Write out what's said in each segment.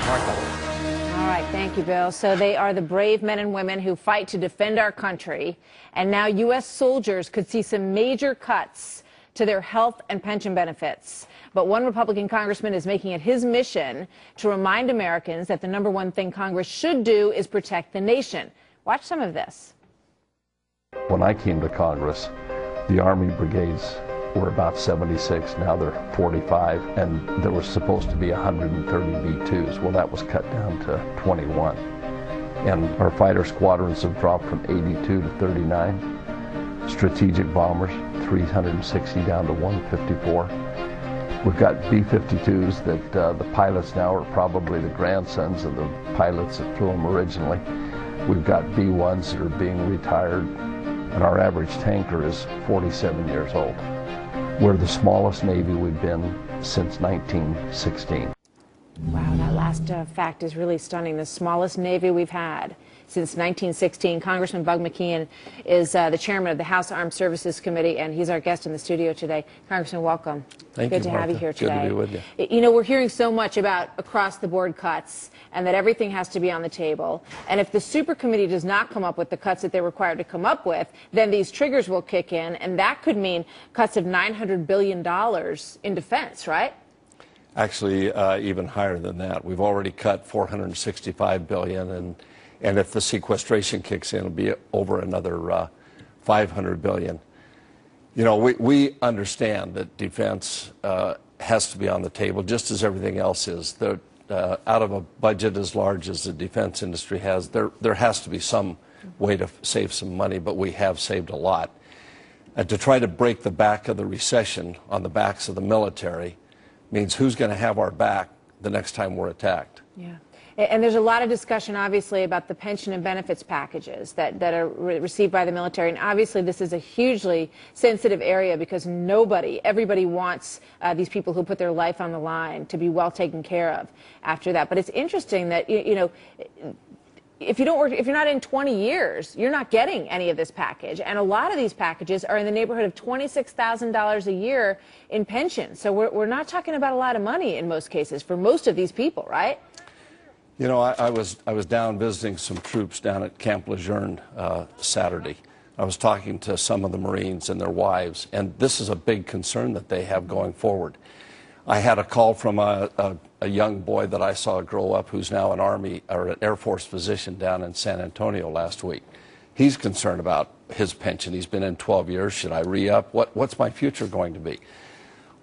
Martha. All right, thank you, Bill. So they are the brave men and women who fight to defend our country, and now U.S. soldiers could see some major cuts to their health and pension benefits. But one Republican congressman is making it his mission to remind Americans that the #1 thing Congress should do is protect the nation. Watch some of this. When I came to Congress, the Army brigades were about 76, now they're 45, and there was supposed to be 130 B-2s. Well, that was cut down to 21. And our fighter squadrons have dropped from 82 to 39. Strategic bombers, 360 down to 154. We've got B-52s that the pilots now are probably the grandsons of the pilots that flew them originally. We've got B-1s that are being retired, and our average tanker is 47 years old. We're the smallest Navy we've been since 1916. Wow, that last fact is really stunning. The smallest Navy we've had since 1916. Congressman Bug McKeon is the chairman of the House Armed Services Committee, and he's our guest in the studio today. Congressman, welcome. Thank you, Good to have you here today. Good to be with you. You know, we're hearing so much about across-the-board cuts and that everything has to be on the table. And if the super committee does not come up with the cuts that they're required to come up with, then these triggers will kick in, and that could mean cuts of $900 billion in defense, right? Actually, even higher than that. We've already cut $465 billion, and if the sequestration kicks in, it'll be over another $500 billion. You know, we understand that defense has to be on the table, just as everything else is. Out of a budget as large as the defense industry has, there has to be some way to save some money, but we have saved a lot. And to try to break the back of the recession on the backs of the military means who's going to have our back the next time we're attacked. Yeah. And there's a lot of discussion, obviously, about the pension and benefits packages that are received by the military. And obviously, this is a hugely sensitive area because everybody wants these people who put their life on the line to be well taken care of after that. But it's interesting that, you know, if you're not in 20 years, you're not getting any of this package. And a lot of these packages are in the neighborhood of $26,000 a year in pension. So we're not talking about a lot of money in most cases for most of these people, right? You know, I was down visiting some troops down at Camp Lejeune Saturday. I was talking to some of the Marines and their wives, and this is a big concern that they have going forward. I had a call from a young boy that I saw grow up who's now an Army or an Air Force physician down in San Antonio last week. He's concerned about his pension. He's been in 12 years. Should I re-up? What's my future going to be?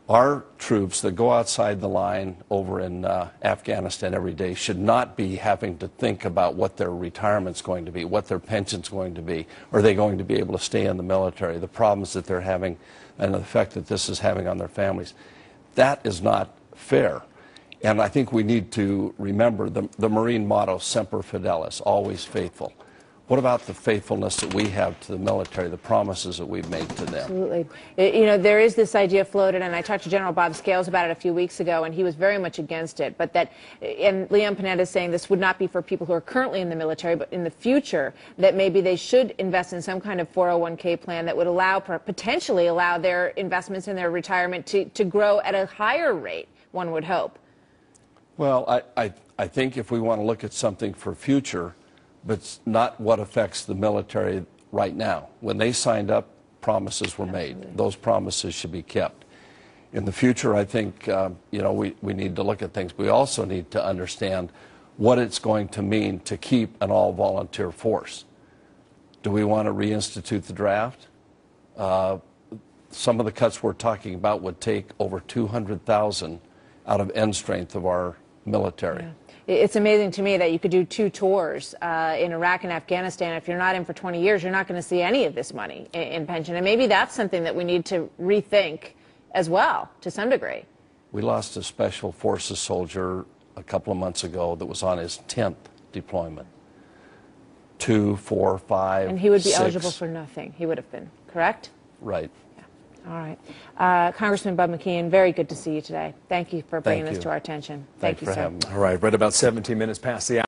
Our troops that go outside the line over in Afghanistan every day should not be having to think about what their retirement's going to be, what their pension's going to be. Are they going to be able to stay in the military? The problems that they're having and the effect that this is having on their families. That is not fair. And I think we need to remember the Marine motto, Semper Fidelis, always faithful. What about the faithfulness that we have to the military, the promises that we've made to them? Absolutely. You know, there is this idea floated, and I talked to General Bob Scales about it a few weeks ago, and he was very much against it. But that, and Leon Panetta is saying this would not be for people who are currently in the military, but in the future, that maybe they should invest in some kind of 401k plan that would potentially allow their investments in their retirement to grow at a higher rate, one would hope. Well, I think if we want to look at something for future, but it's not what affects the military right now. When they signed up, promises were made. Those promises should be kept. In the future, I think, you know, we need to look at things. We also need to understand what it's going to mean to keep an all-volunteer force. Do we want to reinstitute the draft? Some of the cuts we're talking about would take over 200,000 out of end strength of our military. Yeah. It's amazing to me that you could do 2 tours in Iraq and Afghanistan. If you're not in for 20 years, you're not going to see any of this money in pension. And maybe that's something that we need to rethink as well, to some degree. We lost a Special Forces soldier a couple of months ago that was on his 10th deployment. 2, 4, 5, And he would be 6. eligible for nothing. He would have been, correct? Right. All right. Congressman Bud McKeon, very good to see you today. Thank you for bringing this to our attention. Thank you, sir. having me. All right, right about 17 minutes past the hour.